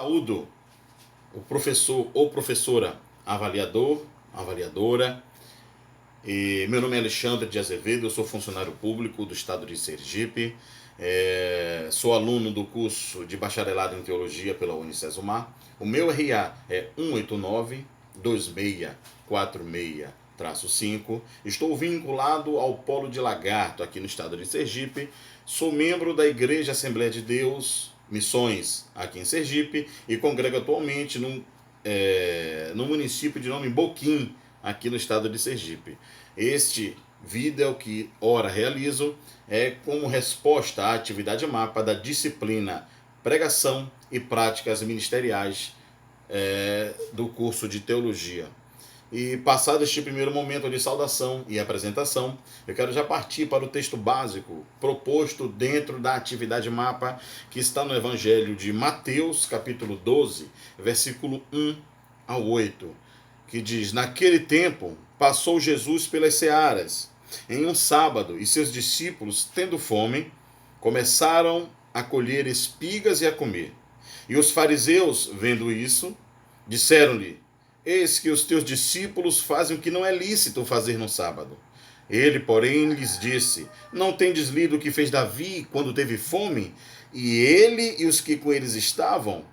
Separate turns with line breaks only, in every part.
Saúdo o professor ou professora avaliador, avaliadora. E meu nome é Alexandre de Azevedo, eu sou funcionário público do estado de Sergipe. Sou aluno do curso de bacharelado em teologia pela Unicesumar. O meu RA é 189-2646-5. Estou vinculado ao Polo de Lagarto aqui no estado de Sergipe. Sou membro da Igreja Assembleia de Deus Missões aqui em Sergipe e congrego atualmente no município de nome Boquim, aqui no estado de Sergipe. Este vídeo que ora realizo é como resposta à atividade mapa da disciplina Pregação e Práticas Ministeriais do curso de Teologia. E passado este primeiro momento de saudação e apresentação, eu quero já partir para o texto básico proposto dentro da atividade mapa, que está no Evangelho de Mateus, capítulo 12, versículo 1 ao 8, que diz: Naquele tempo passou Jesus pelas searas em um sábado, e seus discípulos, tendo fome, começaram a colher espigas e a comer. E os fariseus, vendo isso, disseram-lhe: Eis que os teus discípulos fazem o que não é lícito fazer no sábado. Ele, porém, lhes disse: Não tendes lido o que fez Davi quando teve fome, e ele e os que com eles estavam?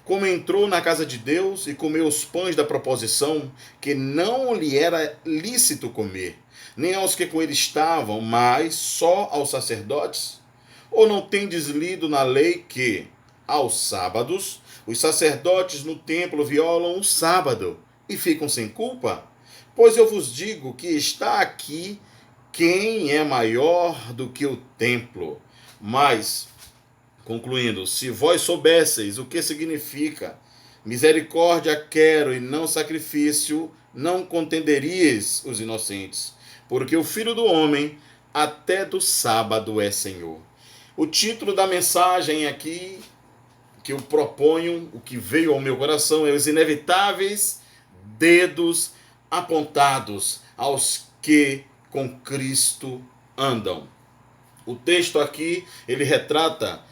Como entrou na casa de Deus e comeu os pães da proposição, que não lhe era lícito comer, nem aos que com ele estavam, mas só aos sacerdotes? Ou não tendes lido na lei que, aos sábados, os sacerdotes no templo violam o sábado e ficam sem culpa? Pois eu vos digo que está aqui quem é maior do que o templo. Mas, concluindo, se vós soubesseis o que significa misericórdia quero e não sacrifício, não contenderíeis os inocentes, porque o Filho do Homem até do sábado é Senhor. O título da mensagem aqui que eu proponho, o que veio ao meu coração, é os inevitáveis dedos apontados aos que com Cristo andam. O texto aqui, ele retrata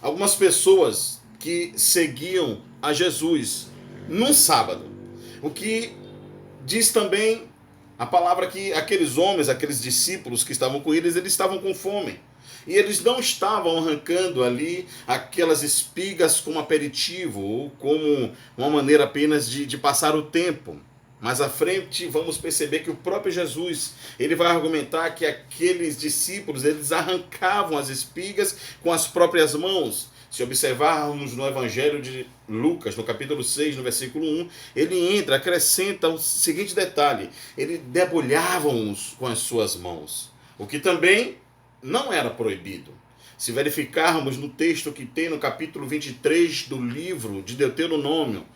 algumas pessoas que seguiam a Jesus num sábado. O que diz também a palavra que aqueles homens, aqueles discípulos que estavam com eles estavam com fome. E eles não estavam arrancando ali aquelas espigas como aperitivo ou como uma maneira apenas de passar o tempo. Mais à frente vamos perceber que o próprio Jesus, ele vai argumentar que aqueles discípulos, eles arrancavam as espigas com as próprias mãos. Se observarmos no Evangelho de Lucas, no capítulo 6, no versículo 1, ele acrescenta o seguinte detalhe: ele debulhavam-os com as suas mãos, o que também não era proibido. Se verificarmos no texto que tem no capítulo 23 do livro de Deuteronômio,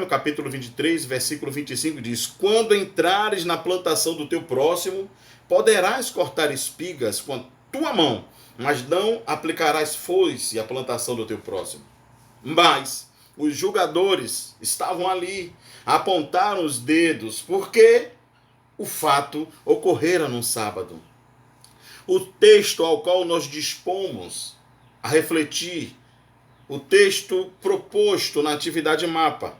capítulo 23, versículo 25, diz: Quando entrares na plantação do teu próximo, poderás cortar espigas com a tua mão, mas não aplicarás foice à plantação do teu próximo. Mas os julgadores estavam ali, apontaram os dedos, porque o fato ocorrera num sábado. O texto ao qual nós dispomos a refletir, o texto proposto na atividade mapa,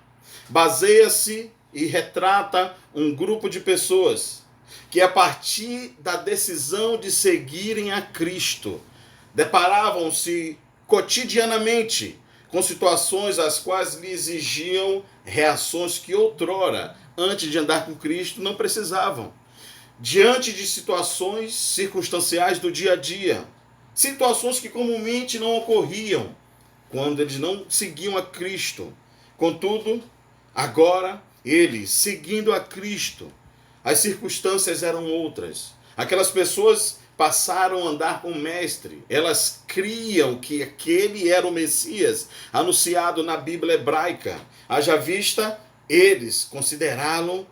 baseia-se e retrata um grupo de pessoas que, a partir da decisão de seguirem a Cristo, deparavam-se cotidianamente com situações as quais lhe exigiam reações que outrora, antes de andar com Cristo, não precisavam. Diante de situações circunstanciais do dia a dia, situações que comumente não ocorriam quando eles não seguiam a Cristo. Contudo, agora, eles, seguindo a Cristo, as circunstâncias eram outras. Aquelas pessoas passaram a andar com o Mestre. Elas criam que aquele era o Messias, anunciado na Bíblia hebraica. Haja vista, eles consideraram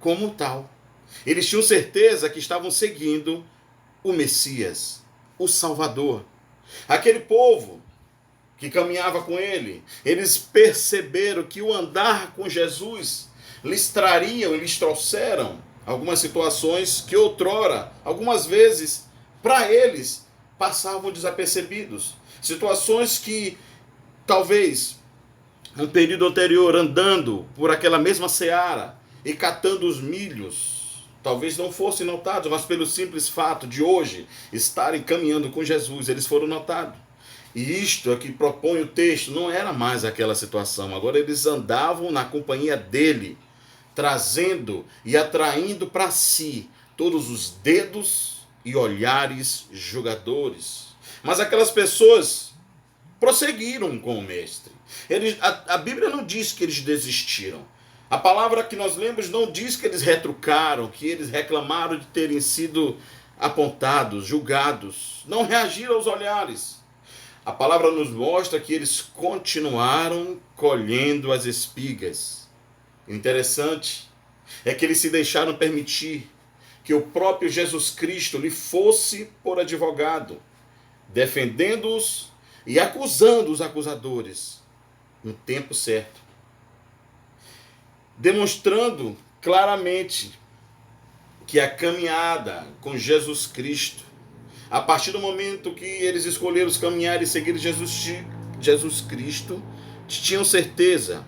como tal. Eles tinham certeza que estavam seguindo o Messias, o Salvador. Aquele povo que caminhava com ele, eles perceberam que o andar com Jesus lhes trouxeram algumas situações que outrora, algumas vezes, para eles, passavam desapercebidos. Situações que talvez no período anterior, andando por aquela mesma seara e catando os milhos, talvez não fossem notados, mas pelo simples fato de hoje estarem caminhando com Jesus, eles foram notados. E isto é que propõe o texto, não era mais aquela situação, agora eles andavam na companhia dele, trazendo e atraindo para si todos os dedos e olhares julgadores. Mas aquelas pessoas prosseguiram com o mestre. A Bíblia não diz que eles desistiram. A palavra que nós lemos não diz que eles retrucaram, que eles reclamaram de terem sido apontados, julgados. Não reagiram aos olhares. A palavra nos mostra que eles continuaram colhendo as espigas. O interessante é que eles se deixaram permitir que o próprio Jesus Cristo lhe fosse por advogado, defendendo-os e acusando os acusadores no tempo certo, demonstrando claramente que a caminhada com Jesus Cristo, a partir do momento que eles escolheram caminhar e seguir Jesus Cristo, tinham certeza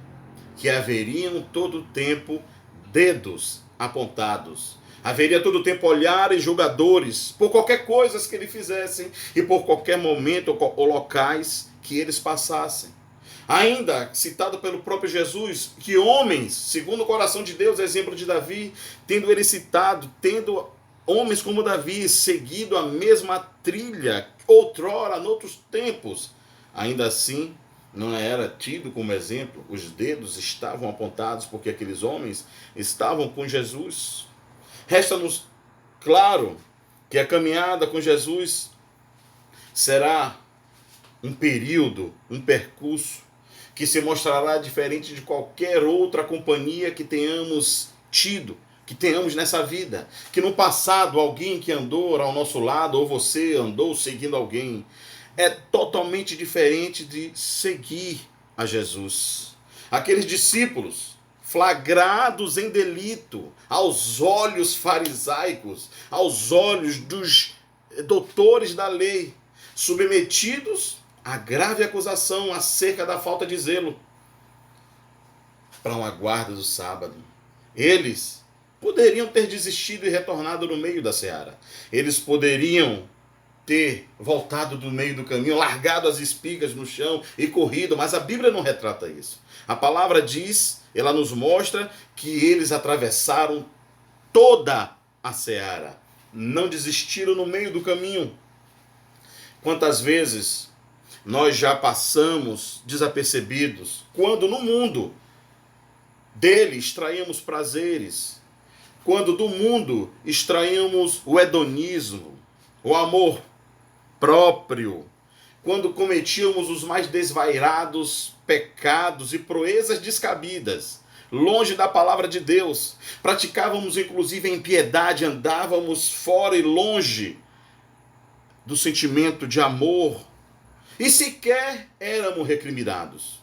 que haveriam todo o tempo dedos apontados. Haveria todo o tempo olhares julgadores por qualquer coisa que eles fizessem e por qualquer momento ou locais que eles passassem. Ainda citado pelo próprio Jesus, que homens, segundo o coração de Deus, exemplo de Davi, tendo ele citado, tendo homens como Davi seguido a mesma trilha, outrora, noutros tempos, ainda assim não era tido como exemplo. Os dedos estavam apontados porque aqueles homens estavam com Jesus. Resta-nos claro que a caminhada com Jesus será um período, um percurso que se mostrará diferente de qualquer outra companhia que tenhamos tido, que tenhamos nessa vida. Que no passado alguém que andou ao nosso lado, ou você andou seguindo alguém, é totalmente diferente de seguir a Jesus. Aqueles discípulos flagrados em delito aos olhos farisaicos, aos olhos dos doutores da lei, submetidos a grave acusação acerca da falta de zelo para uma guarda do sábado. Eles poderiam ter desistido e retornado no meio da seara. Eles poderiam ter voltado do meio do caminho, largado as espigas no chão e corrido, mas a Bíblia não retrata isso. A palavra diz, ela nos mostra que eles atravessaram toda a seara, não desistiram no meio do caminho. Quantas vezes nós já passamos desapercebidos, quando no mundo dele extraímos prazeres, quando do mundo extraímos o hedonismo, o amor próprio, quando cometíamos os mais desvairados pecados e proezas descabidas, longe da palavra de Deus, praticávamos inclusive a impiedade, andávamos fora e longe do sentimento de amor, e sequer éramos recriminados,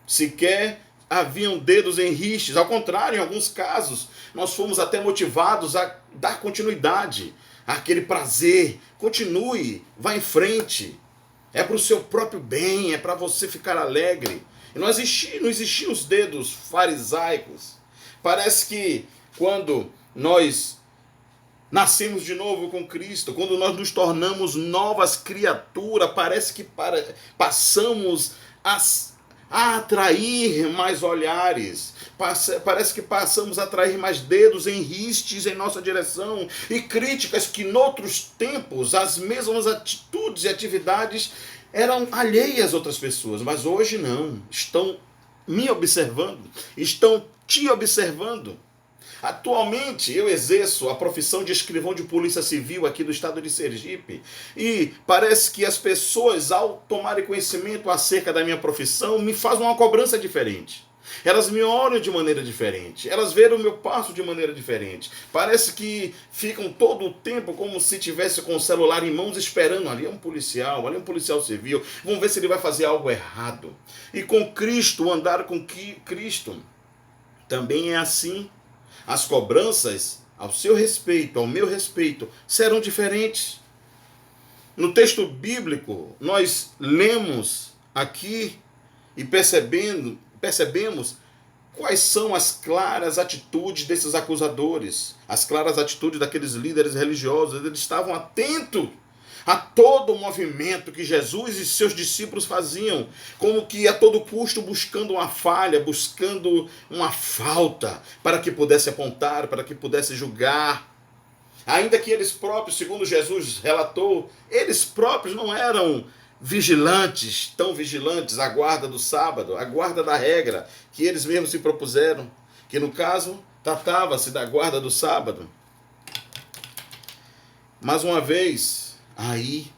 sequer haviam dedos em rixes. Ao contrário, em alguns casos, nós fomos até motivados a dar continuidade àquele prazer. Continue, vá em frente. É para o seu próprio bem, é para você ficar alegre. E não existiam os dedos farisaicos. Parece que quando nós nascemos de novo com Cristo, quando nós nos tornamos novas criaturas, parece que passamos a atrair mais olhares, parece que passamos a atrair mais dedos em ristes em nossa direção e críticas que noutros tempos as mesmas atitudes e atividades eram alheias a outras pessoas, mas hoje não, estão me observando, estão te observando. Atualmente eu exerço a profissão de escrivão de polícia civil aqui do estado de Sergipe e parece que as pessoas, ao tomarem conhecimento acerca da minha profissão, me fazem uma cobrança diferente. Elas me olham de maneira diferente, elas veem o meu passo de maneira diferente. Parece que ficam todo o tempo como se tivesse com o celular em mãos esperando. Ali é um policial civil, vamos ver se ele vai fazer algo errado. E com Cristo, andar com Cristo, também é assim. As cobranças ao seu respeito, ao meu respeito, serão diferentes. No texto bíblico, nós lemos aqui e percebemos quais são as claras atitudes desses acusadores, as claras atitudes daqueles líderes religiosos. Eles estavam atentos a todo o movimento que Jesus e seus discípulos faziam, como que a todo custo buscando uma falha, buscando uma falta, para que pudesse apontar, para que pudesse julgar. Ainda que eles próprios, segundo Jesus relatou, eles próprios não eram vigilantes, tão vigilantes, à guarda do sábado, à guarda da regra, que eles mesmos se propuseram, que no caso tratava-se da guarda do sábado. Mais uma vez, aí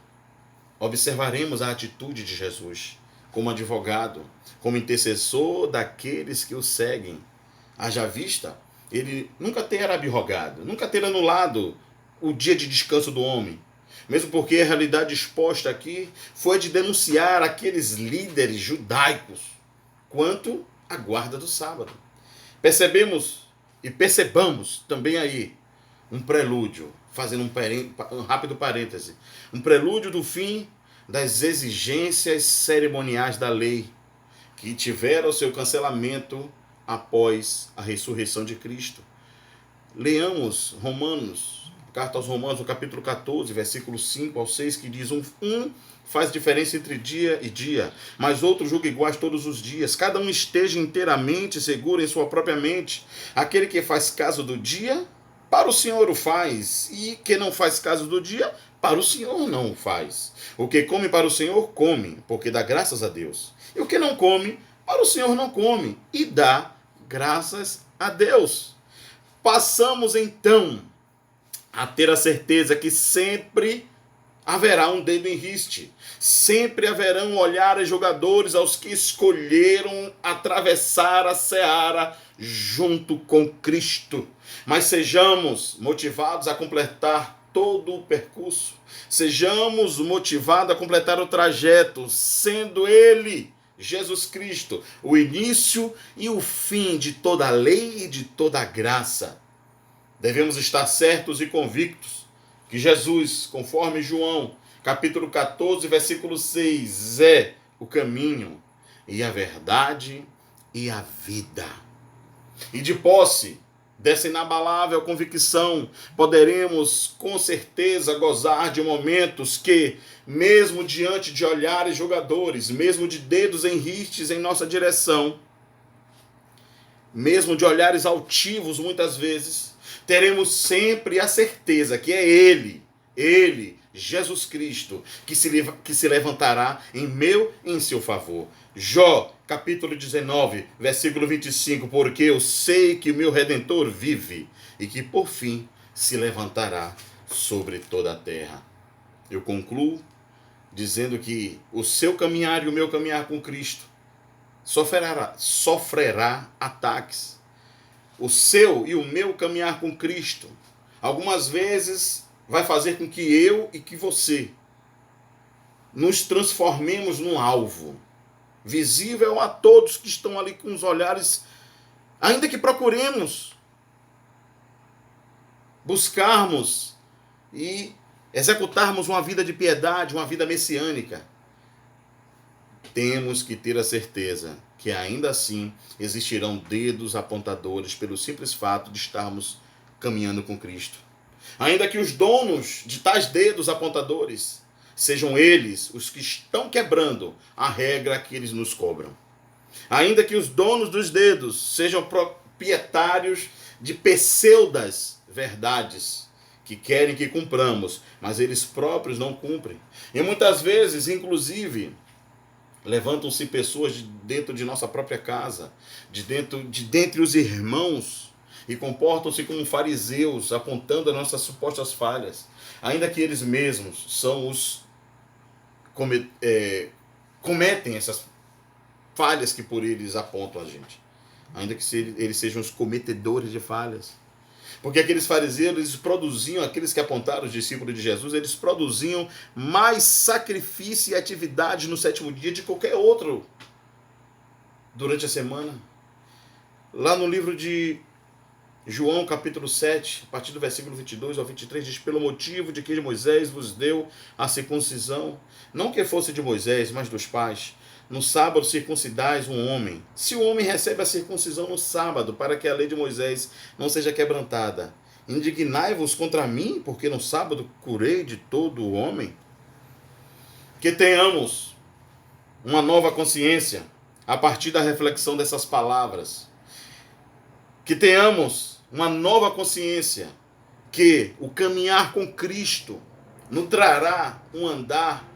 observaremos a atitude de Jesus como advogado, como intercessor daqueles que o seguem. Haja vista, ele nunca ter abrogado, nunca ter anulado o dia de descanso do homem. Mesmo porque a realidade exposta aqui foi de denunciar aqueles líderes judaicos quanto à guarda do sábado. Percebamos também aí um prelúdio, fazendo um rápido parêntese, um prelúdio do fim das exigências cerimoniais da lei, que tiveram seu cancelamento após a ressurreição de Cristo. Leamos Carta aos Romanos, no capítulo 14, versículo 5 ao 6, que diz: um faz diferença entre dia e dia, mas outro julga iguais todos os dias. Cada um esteja inteiramente seguro em sua própria mente. Aquele que faz caso do dia, para o Senhor o faz, e que não faz caso do dia, para o Senhor não o faz. O que come para o Senhor, come, porque dá graças a Deus. E o que não come, para o Senhor não come, e dá graças a Deus. Passamos então a ter a certeza que sempre haverá um dedo em riste. Sempre haverão olhares julgadores aos que escolheram atravessar a seara junto com Cristo. Mas sejamos motivados a completar todo o percurso. Sejamos motivados a completar o trajeto, sendo Ele, Jesus Cristo, o início e o fim de toda a lei e de toda a graça. Devemos estar certos e convictos que Jesus, conforme João, capítulo 14, versículo 6, é o caminho e a verdade e a vida. E de posse dessa inabalável convicção, poderemos com certeza gozar de momentos que, mesmo diante de olhares julgadores, mesmo de dedos em ristes em nossa direção, mesmo de olhares altivos muitas vezes, teremos sempre a certeza que é Ele, Jesus Cristo, que se levantará em meu e em seu favor. Jó, capítulo 19, versículo 25, porque eu sei que o meu Redentor vive e que por fim se levantará sobre toda a terra. Eu concluo dizendo que o seu caminhar e o meu caminhar com Cristo sofrerá ataques. O seu e o meu caminhar com Cristo, algumas vezes, vai fazer com que eu e que você nos transformemos num alvo visível a todos que estão ali com os olhares, ainda que procuremos buscarmos e executarmos uma vida de piedade, uma vida messiânica. Temos que ter a certeza que ainda assim existirão dedos apontadores pelo simples fato de estarmos caminhando com Cristo. Ainda que os donos de tais dedos apontadores sejam eles os que estão quebrando a regra que eles nos cobram. Ainda que os donos dos dedos sejam proprietários de pseudas verdades que querem que cumpramos, mas eles próprios não cumprem. E muitas vezes, inclusive, levantam-se pessoas de dentro de nossa própria casa, de dentre os irmãos, e comportam-se como fariseus, apontando as nossas supostas falhas, ainda que eles mesmos são os cometem essas falhas que por eles apontam a gente, ainda que eles sejam os cometedores de falhas. Porque aqueles fariseus, eles produziam, aqueles que apontaram os discípulos de Jesus, eles produziam mais sacrifício e atividade no sétimo dia de qualquer outro durante a semana. Lá no livro de João capítulo 7, a partir do versículo 22 ao 23, diz: pelo motivo de que Moisés vos deu a circuncisão, não que fosse de Moisés, mas dos pais, no sábado circuncidais um homem. Se o homem recebe a circuncisão no sábado, para que a lei de Moisés não seja quebrantada, indignai-vos contra mim, porque no sábado curei de todo o homem? Que tenhamos uma nova consciência a partir da reflexão dessas palavras. Que tenhamos uma nova consciência que o caminhar com Cristo nos trará um andar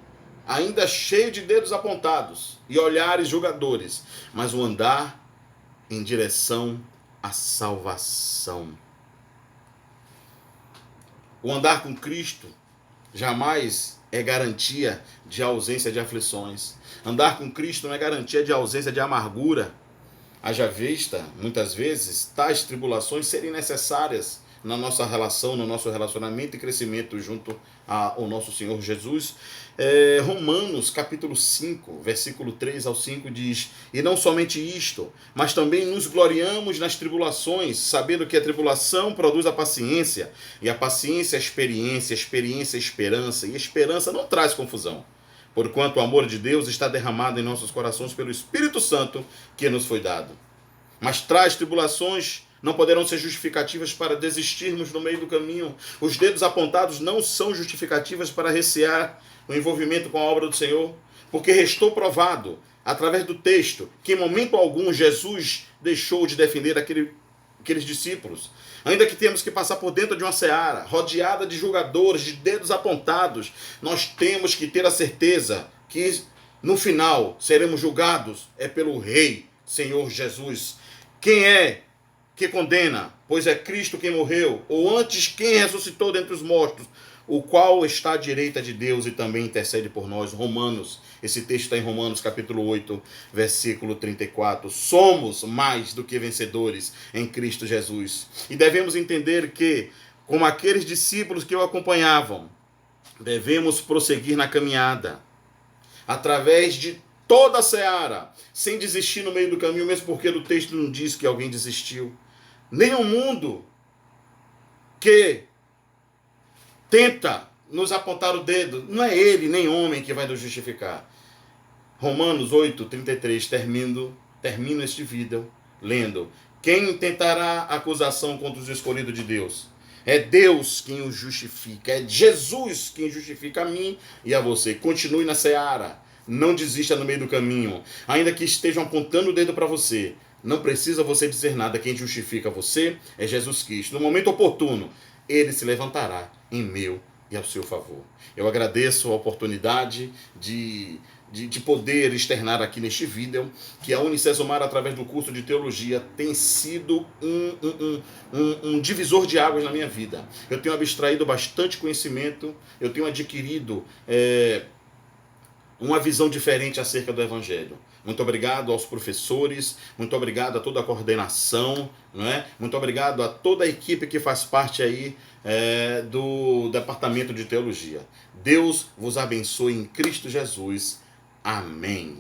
ainda cheio de dedos apontados e olhares julgadores, mas um andar em direção à salvação. O andar com Cristo jamais é garantia de ausência de aflições. Andar com Cristo não é garantia de ausência de amargura. Haja vista, muitas vezes, tais tribulações serem necessárias na nossa relação, no nosso relacionamento e crescimento junto ao nosso Senhor Jesus. Romanos capítulo 5, versículo 3 ao 5 diz: e não somente isto, mas também nos gloriamos nas tribulações, sabendo que a tribulação produz a paciência, e a paciência a experiência, a experiência a esperança, e a esperança não traz confusão, porquanto o amor de Deus está derramado em nossos corações pelo Espírito Santo que nos foi dado. Mas traz tribulações não poderão ser justificativas para desistirmos no meio do caminho. Os dedos apontados não são justificativas para recear o envolvimento com a obra do Senhor, porque restou provado, através do texto, que em momento algum Jesus deixou de defender aqueles discípulos. Ainda que temos que passar por dentro de uma seara, rodeada de julgadores, de dedos apontados, nós temos que ter a certeza que no final seremos julgados pelo Rei, Senhor Jesus. Quem é que condena? Pois é Cristo quem morreu, ou antes quem ressuscitou dentre os mortos, o qual está à direita de Deus e também intercede por nós. Romanos, esse texto está em Romanos capítulo 8, versículo 34. Somos mais do que vencedores em Cristo Jesus. E devemos entender que, como aqueles discípulos que o acompanhavam, devemos prosseguir na caminhada, através de toda a seara, sem desistir no meio do caminho, mesmo porque o texto não diz que alguém desistiu. Nem o mundo que tenta nos apontar o dedo, não é ele, nem homem, que vai nos justificar. Romanos 8, 33, termino este vídeo lendo: quem tentará acusação contra os escolhidos de Deus? É Deus quem os justifica, é Jesus quem justifica a mim e a você. Continue na seara, não desista no meio do caminho, ainda que estejam apontando o dedo para você. Não precisa você dizer nada, quem justifica você é Jesus Cristo. No momento oportuno, ele se levantará em meu e ao seu favor. Eu agradeço a oportunidade de poder externar aqui neste vídeo que a Unicesumar, através do curso de teologia, tem sido um divisor de águas na minha vida. Eu tenho abstraído bastante conhecimento, eu tenho adquirido uma visão diferente acerca do Evangelho. Muito obrigado aos professores, muito obrigado a toda a coordenação, não é? Muito obrigado a toda a equipe que faz parte aí do Departamento de Teologia. Deus vos abençoe em Cristo Jesus. Amém.